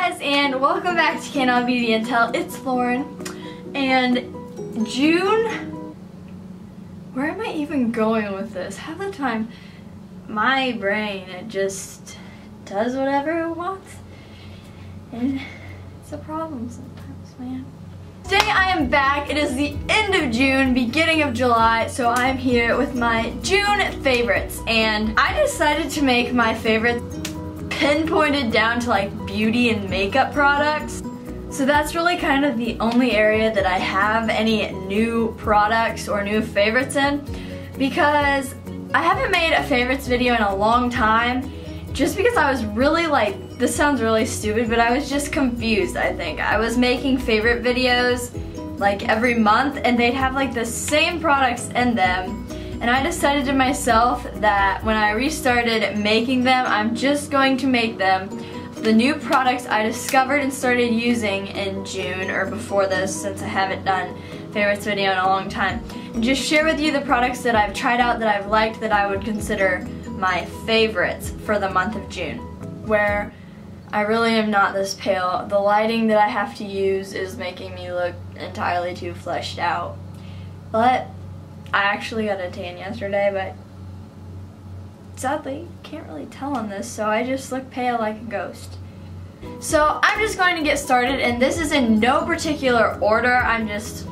guys, and welcome back to kandlbeautyintel. It's Lauren, and June, where am I even going with this? Half the time, my brain, it just does whatever it wants, and it's a problem sometimes, man. Today I am back. It is the end of June, beginning of July, so I'm here with my June favorites, and I decided to make my favorites pinpointed down to like beauty and makeup products. So that's really kind of the only area that I have any new products or new favorites in, because I haven't made a favorites video in a long time, just because I was really like, this sounds really stupid, but I was just confused. I think I was making favorite videos like every month and they'd have like the same products in them. And I decided to myself that when I restarted making them, I'm just going to make them the new products I discovered and started using in June or before this, since I haven't done favorites video in a long time. And just share with you the products that I've tried out that I've liked that I would consider my favorites for the month of June. Where I really am not this pale. The lighting that I have to use is making me look entirely too fleshed out. But I actually got a tan yesterday, but sadly, you can't really tell on this, so I just look pale like a ghost. So I'm just going to get started, and this is in no particular order. I'm just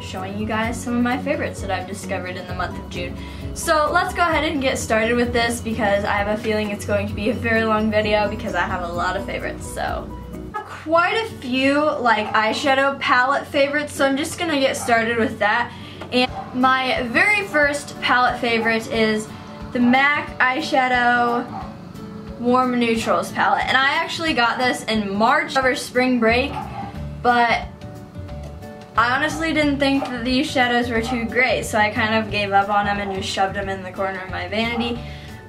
showing you guys some of my favorites that I've discovered in the month of June. So let's go ahead and get started with this, because I have a feeling it's going to be a very long video because I have a lot of favorites. So quite a few like eyeshadow palette favorites, so I'm just gonna get started with that. And my very first palette favorite is the MAC eyeshadow Warm Neutrals palette. And I actually got this in March over spring break, but I honestly didn't think that these shadows were too great, so I kind of gave up on them and just shoved them in the corner of my vanity.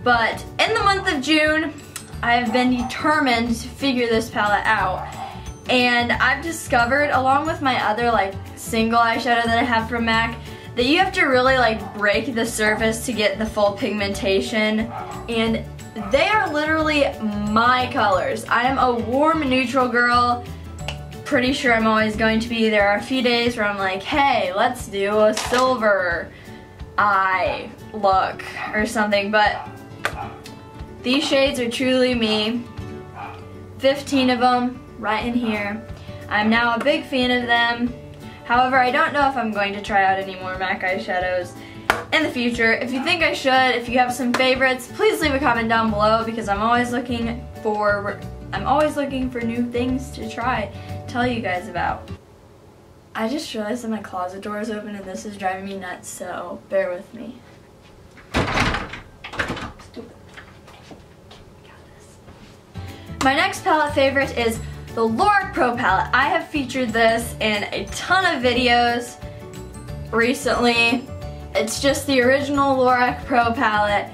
But in the month of June, I've been determined to figure this palette out. And I've discovered, along with my other like single eyeshadow that I have from MAC, that you have to really like break the surface to get the full pigmentation, and they are literally my colors. I am a warm neutral girl. Pretty sure I'm always going to be. There are a few days where I'm like, hey, let's do a silver eye look or something, but these shades are truly me. 15 of them right in here. I'm now a big fan of them. However, I don't know if I'm going to try out any more MAC eyeshadows in the future. If you think I should, if you have some favorites, please leave a comment down below, because I'm always looking for new things to try, tell you guys about. I just realized that my closet door is open and this is driving me nuts, so bear with me. Stupid. Got this. My next palette favorite is the Lorac Pro palette. I have featured this in a ton of videos recently. It's just the original Lorac Pro palette.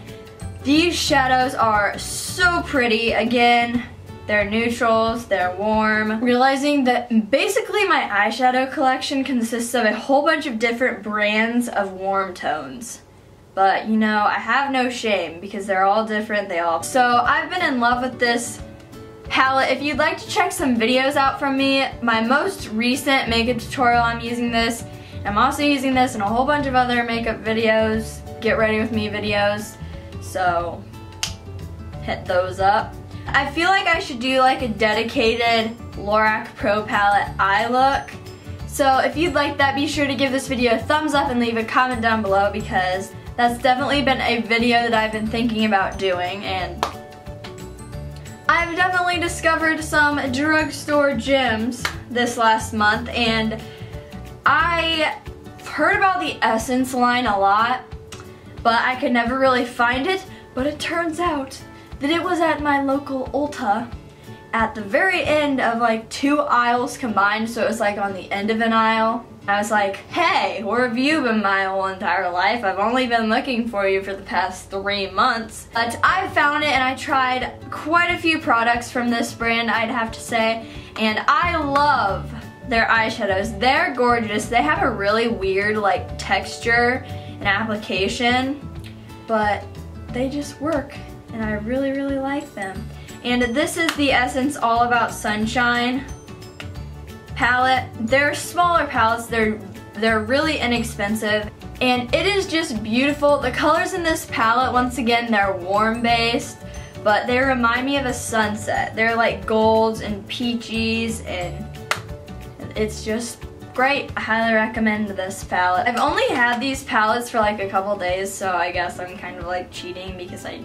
These shadows are so pretty. Again, they're neutrals, they're warm. Realizing that basically my eyeshadow collection consists of a whole bunch of different brands of warm tones. But you know, I have no shame because they're all different, So I've been in love with this palette. If you'd like to check some videos out from me, my most recent makeup tutorial, I'm using this. I'm also using this in a whole bunch of other makeup videos, get ready with me videos, so hit those up. I feel like I should do like a dedicated Lorac Pro palette eye look. So if you'd like that, be sure to give this video a thumbs up and leave a comment down below, because that's definitely been a video that I've been thinking about doing, and I've definitely discovered some drugstore gems this last month, and I've heard about the Essence line a lot, but I could never really find it. But it turns out that it was at my local Ulta at the very end of like 2 aisles combined, so it was like on the end of an aisle. I was like, hey, where have you been my whole entire life? I've only been looking for you for the past 3 months. But I found it, and I tried quite a few products from this brand, I'd have to say, and I love their eyeshadows. They're gorgeous. They have a really weird like texture and application, but they just work, and I really, really like them. And this is the Essence All About Sunshine palette. They're smaller palettes, they're really inexpensive, and it is just beautiful. The colors in this palette, once again, they're warm based, but they remind me of a sunset. They're like golds and peaches, and it's just great. I highly recommend this palette. I've only had these palettes for like a couple days, so I guess I'm kind of like cheating because I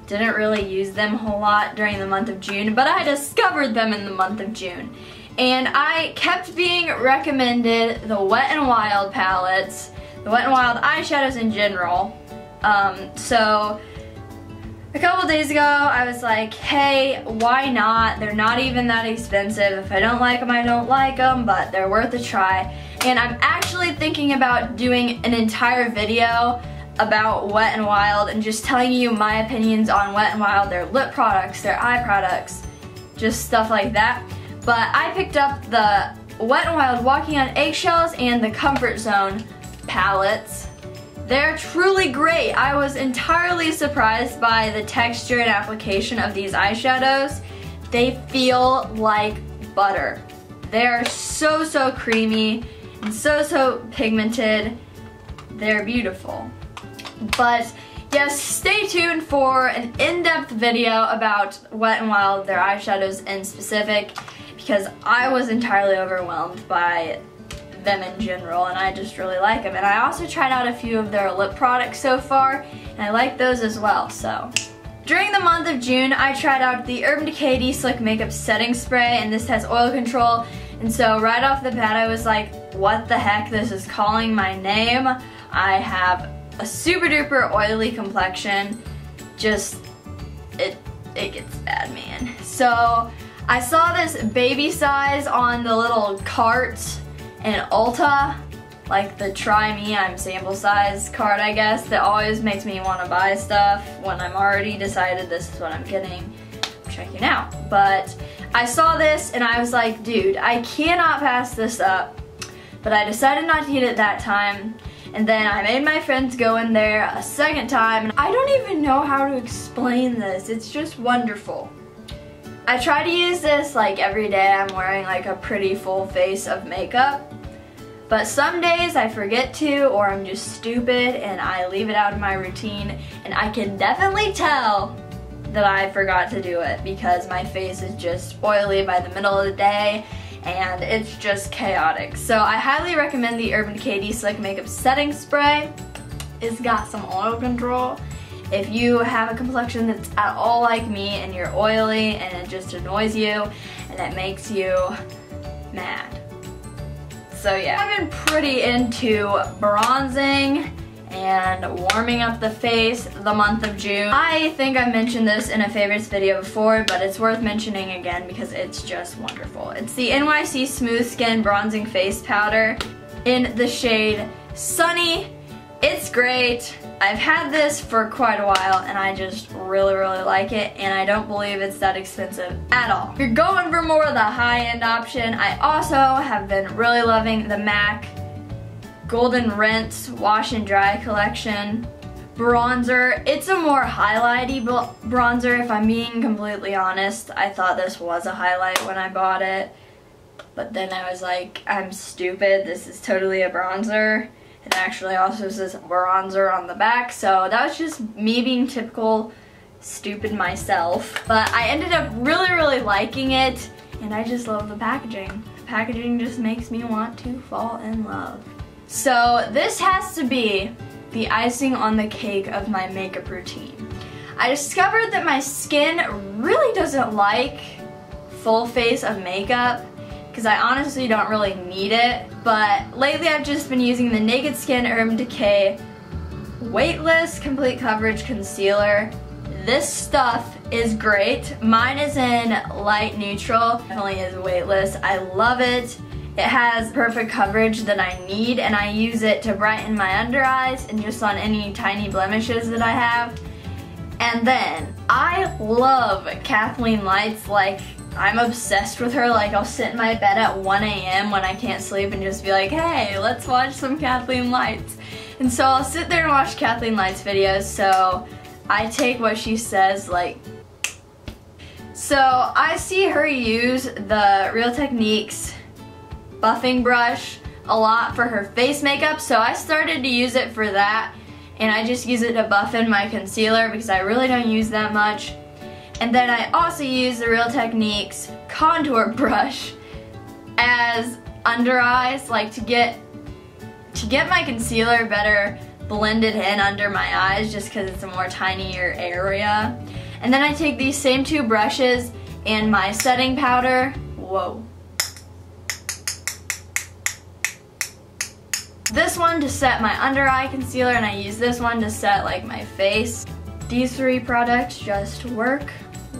didn't really use them a whole lot during the month of June, but I discovered them in the month of June. And I kept being recommended the Wet n Wild palettes, the Wet n Wild eyeshadows in general. So a couple days ago I was like, hey, why not? They're not even that expensive. If I don't like them, I don't like them, but they're worth a try. And I'm actually thinking about doing an entire video about Wet n Wild and just telling you my opinions on Wet n Wild, their lip products, their eye products, just stuff like that. But I picked up the Wet n Wild Walking on Eggshells and the Comfort Zone palettes. They're truly great. I was entirely surprised by the texture and application of these eyeshadows. They feel like butter. They're so creamy and so pigmented. They're beautiful. But yes, stay tuned for an in-depth video about Wet n Wild, their eyeshadows in specific, because I was entirely overwhelmed by them in general, and I just really like them. And I also tried out a few of their lip products so far, and I like those as well. So during the month of June, I tried out the Urban Decay De-Slick Makeup Setting Spray, and this has oil control. And so right off the bat, I was like, what the heck, this is calling my name. I have a super duper oily complexion. Just, it gets bad, man. So I saw this baby size on the little cart in Ulta, like the Try Me, I'm sample size card, I guess, that always makes me want to buy stuff when I'm already decided this is what I'm getting. I'm checking out. But I saw this and I was like, dude, I cannot pass this up. But I decided not to get it that time. And then I made my friends go in there a second time. And I don't even know how to explain this. It's just wonderful. I try to use this like every day. I'm wearing like a pretty full face of makeup. But some days I forget to, or I'm just stupid and I leave it out of my routine. And I can definitely tell that I forgot to do it because my face is just oily by the middle of the day and it's just chaotic. So I highly recommend the Urban Decay De-Slick Makeup Setting Spray. It's got some oil control. If you have a complexion that's at all like me and you're oily and it just annoys you and it makes you mad. So yeah, I've been pretty into bronzing and warming up the face the month of June. I think I mentioned this in a favorites video before, but it's worth mentioning again because it's just wonderful. It's the NYC Smooth Skin Bronzing Face Powder in the shade Sunny. It's great. I've had this for quite a while and I just really like it, and I don't believe it's that expensive at all. If you're going for more of the high-end option, I also have been really loving the MAC Golden Rinse Wash and Dry collection bronzer. It's a more highlighty bronzer, if I'm being completely honest. I thought this was a highlight when I bought it, but then I was like, I'm stupid, this is totally a bronzer. It actually also says bronzer on the back, so that was just me being typical stupid myself. But I ended up really liking it, and I just love the packaging. The packaging just makes me want to fall in love. So this has to be the icing on the cake of my makeup routine. I discovered that my skin really doesn't like full face of makeup, because I honestly don't really need it, but lately I've just been using the Naked Skin Urban Decay Weightless Complete Coverage Concealer. This stuff is great. Mine is in light neutral, definitely is weightless. I love it. It has perfect coverage that I need, and I use it to brighten my under eyes and just on any tiny blemishes that I have. And then I love Kathleen Lights. Like, I'm obsessed with her. Like, I'll sit in my bed at 1 a.m. when I can't sleep and just be like, hey, let's watch some Kathleen Lights. And so I'll sit there and watch Kathleen Lights videos, so I take what she says like So I see her use the Real Techniques buffing brush a lot for her face makeup, so I started to use it for that, and I just use it to buff in my concealer because I really don't use that much. And then I also use the Real Techniques contour brush as under eyes, like to get my concealer better blended in under my eyes, just because it's a more tinier area. And then I take these same two brushes and my setting powder, whoa. This one to set my under eye concealer, and I use this one to set like my face. These three products just work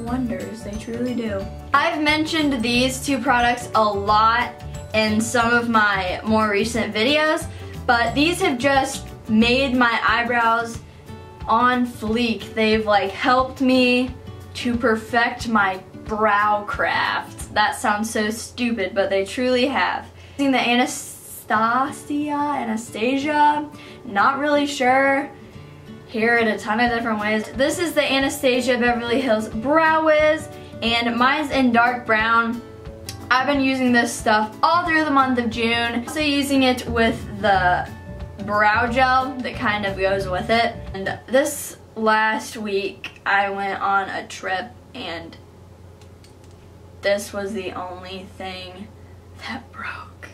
wonders, they truly do. I've mentioned these two products a lot in some of my more recent videos, but these have just made my eyebrows on fleek. They've like helped me to perfect my brow craft. That sounds so stupid, but they truly have. Using the Anastasia, not really sure. Here in a ton of different ways. This is the Anastasia Beverly Hills Brow Wiz, and mine's in dark brown. I've been using this stuff all through the month of June. Also using it with the brow gel that kind of goes with it. And this last week I went on a trip, and this was the only thing that broke.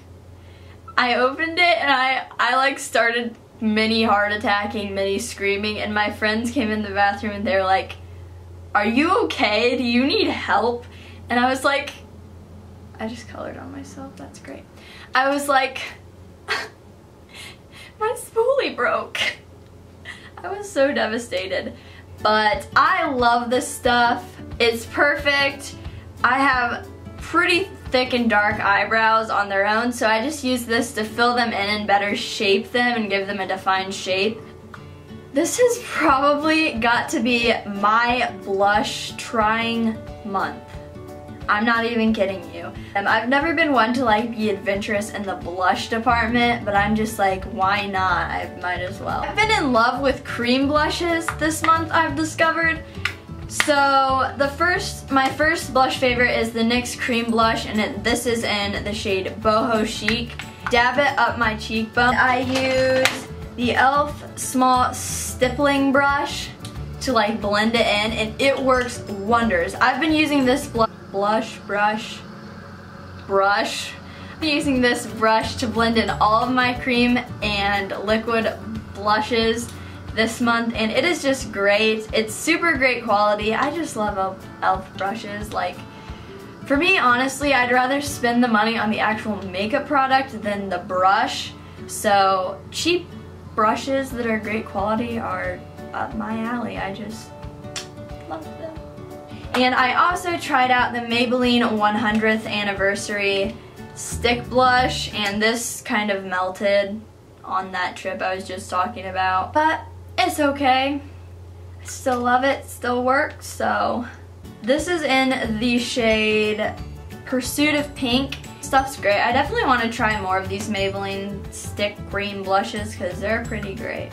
I opened it and I like started mini heart attacking, mini screaming, and my friends came in the bathroom and they're like, "Are you okay? Do you need help?" And I was like, I just colored on myself, that's great. I was like, my spoolie broke. I was so devastated. But I love this stuff. It's perfect. I have pretty thick and dark eyebrows on their own, so I just use this to fill them in and better shape them and give them a defined shape. This has probably got to be my blush trying month. I'm not even kidding you. I've never been one to like be adventurous in the blush department, but I'm just like, why not? I might as well. I've been in love with cream blushes this month, I've discovered. So my first blush favorite is the NYX Cream Blush, and this is in the shade Boho Chic. Dab it up my cheekbone. I use the e.l.f. small stippling brush to like blend it in, and it works wonders. I've been using this brush. I've been using this brush to blend in all of my cream and liquid blushes this month, and it is just great. It's super great quality. I just love e.l.f. brushes. Like, for me, honestly, I'd rather spend the money on the actual makeup product than the brush. So cheap brushes that are great quality are up my alley. I just love them. And I also tried out the Maybelline 100th anniversary stick blush, and this kind of melted on that trip I was just talking about. But it's okay. I still love it, still works. So this is in the shade Pursuit of Pink. Stuff's great. I definitely want to try more of these Maybelline stick green blushes because they're pretty great.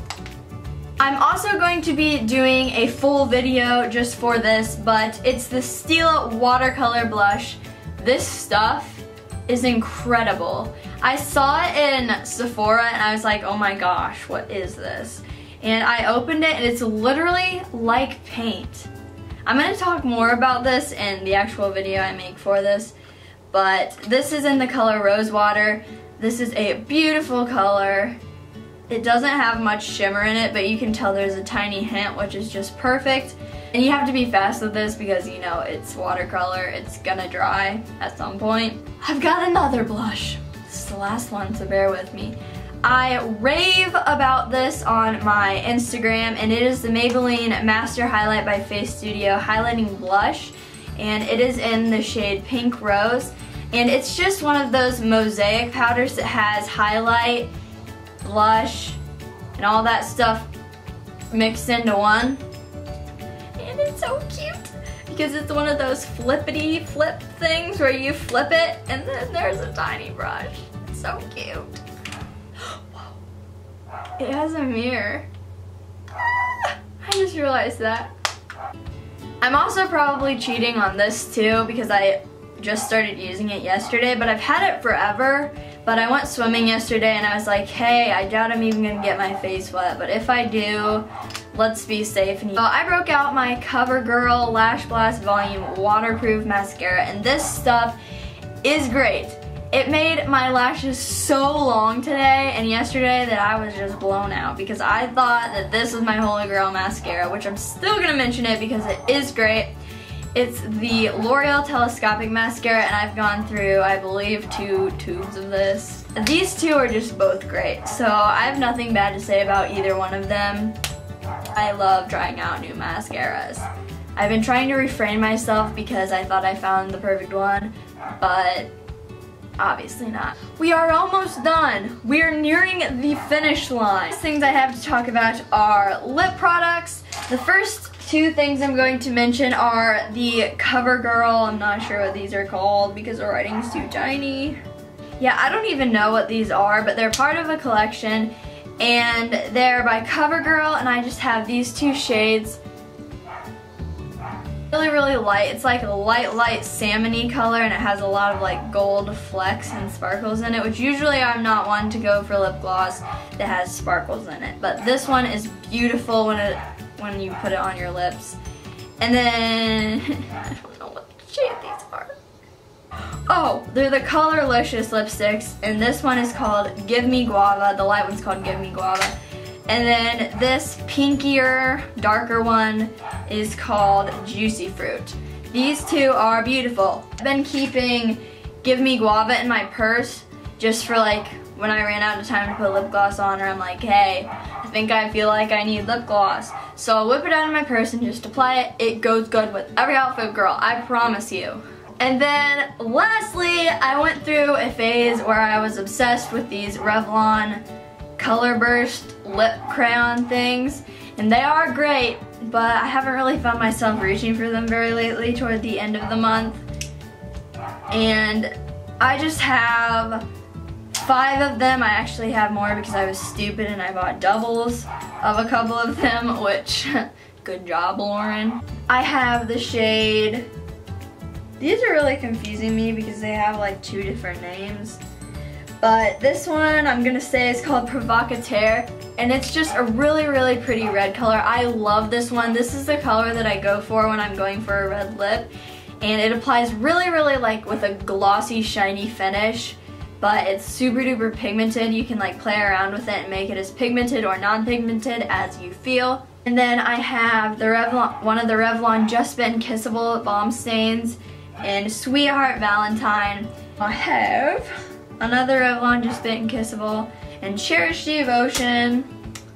I'm also going to be doing a full video just for this, but it's the Stila watercolor blush. This stuff is incredible. I saw it in Sephora and I was like, oh my gosh, what is this? And I opened it and it's literally like paint. I'm going to talk more about this in the actual video I make for this, but this is in the color Rose Water. This is a beautiful color. It doesn't have much shimmer in it, but you can tell there's a tiny hint, which is just perfect. And you have to be fast with this because, you know, it's watercolor. It's gonna dry at some point. I've got another blush. This is the last one, so bear with me. I rave about this on my Instagram, and it is the Maybelline Master Highlight by Face Studio Highlighting Blush, and it is in the shade Pink Rose. And it's just one of those mosaic powders that has highlight, blush, and all that stuff mixed into one. And it's so cute because it's one of those flippity flip things where you flip it and then there's a tiny brush. It's so cute. It has a mirror. I just realized that. I'm also probably cheating on this too because I just started using it yesterday, but I've had it forever. But I went swimming yesterday and I was like, hey, I doubt I'm even gonna get my face wet, but if I do, let's be safe. And so I broke out my CoverGirl Lash Blast Volume Waterproof Mascara, and this stuff is great. It made my lashes so long today and yesterday that I was just blown out because I thought that this was my Holy Grail mascara, which I'm still gonna mention it because it is great. It's the L'Oreal Telescopic Mascara, and I've gone through, I believe, 2 tubes of this. These two are just both great, so I have nothing bad to say about either one of them. I love trying out new mascaras. I've been trying to refrain myself because I thought I found the perfect one, but obviously not. We are almost done. We are nearing the finish line. Things I have to talk about are lip products. The first 2 things I'm going to mention are the CoverGirl. I'm not sure what these are called because the writing's too tiny. Yeah, I don't even know what these are, but they're part of a collection, and they're by CoverGirl, and I just have these 2 shades. Really light. It's like a light salmon-y color, and it has a lot of like gold flecks and sparkles in it, which usually I'm not one to go for lip gloss that has sparkles in it, but this one is beautiful when you put it on your lips. And then I don't know what shade these are. Oh, they're the Colorlicious lipsticks, and this one is called Give Me Guava. The light one's called Give Me Guava. And then this pinkier, darker one is called Juicy Fruit. These 2 are beautiful. I've been keeping Give Me Guava in my purse just for like when I ran out of time to put lip gloss on, or I'm like, hey, I think I feel like I need lip gloss. So I'll whip it out of my purse and just apply it. It goes good with every outfit, girl, I promise you. And then lastly, I went through a phase where I was obsessed with these Revlon Color Burst lip crayon things, and they are great, but I haven't really found myself reaching for them very lately toward the end of the month. And I just have 5 of them. I actually have more because I was stupid and I bought doubles of a couple of them, which good job, Lauren. I have the shade, these are really confusing me because they have like 2 different names, but this one I'm gonna say is called Provocateur, and it's just a really pretty red color. I love this one. This is the color that I go for when I'm going for a red lip, and it applies really like with a glossy shiny finish, but it's super duper pigmented. You can like play around with it and make it as pigmented or non-pigmented as you feel. And then I have the Revlon, one of the Revlon Just Been Kissable Balm Stains in Sweetheart Valentine. I have another Revlon Just Been Kissable and Cherish Devotion,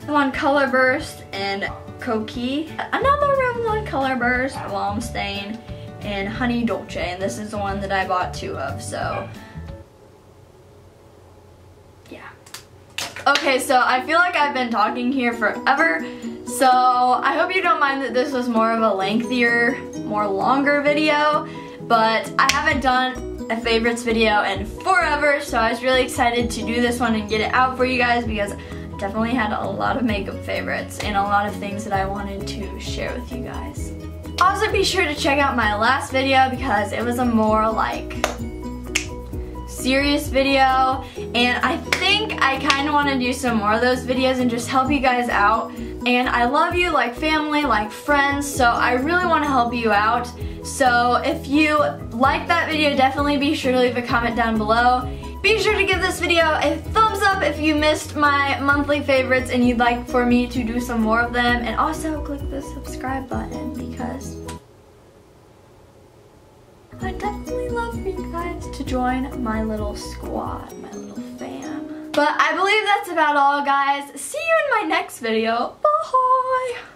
one Color Burst and Coquille, another Revlon Color Burst Balm Stain, and Honey Dolce, and this is the one that I bought 2 of, so yeah. Okay, so I feel like I've been talking here forever, so I hope you don't mind that this was more of a lengthier, more longer video, but I haven't done a favorites video in forever, so I was really excited to do this one and get it out for you guys because I definitely had a lot of makeup favorites and a lot of things that I wanted to share with you guys. Also, be sure to check out my last video because it was a more like serious video, and I think I kind of want to do some more of those videos and just help you guys out. And I love you like family, like friends, so I really want to help you out. So if you like that video, definitely be sure to leave a comment down below. Be sure to give this video a thumbs up if you missed my monthly favorites and you'd like for me to do some more of them. And also click the subscribe button because I'd definitely love for you guys to join my little squad, my little fam. But I believe that's about all, guys. See you in my next video. Bye!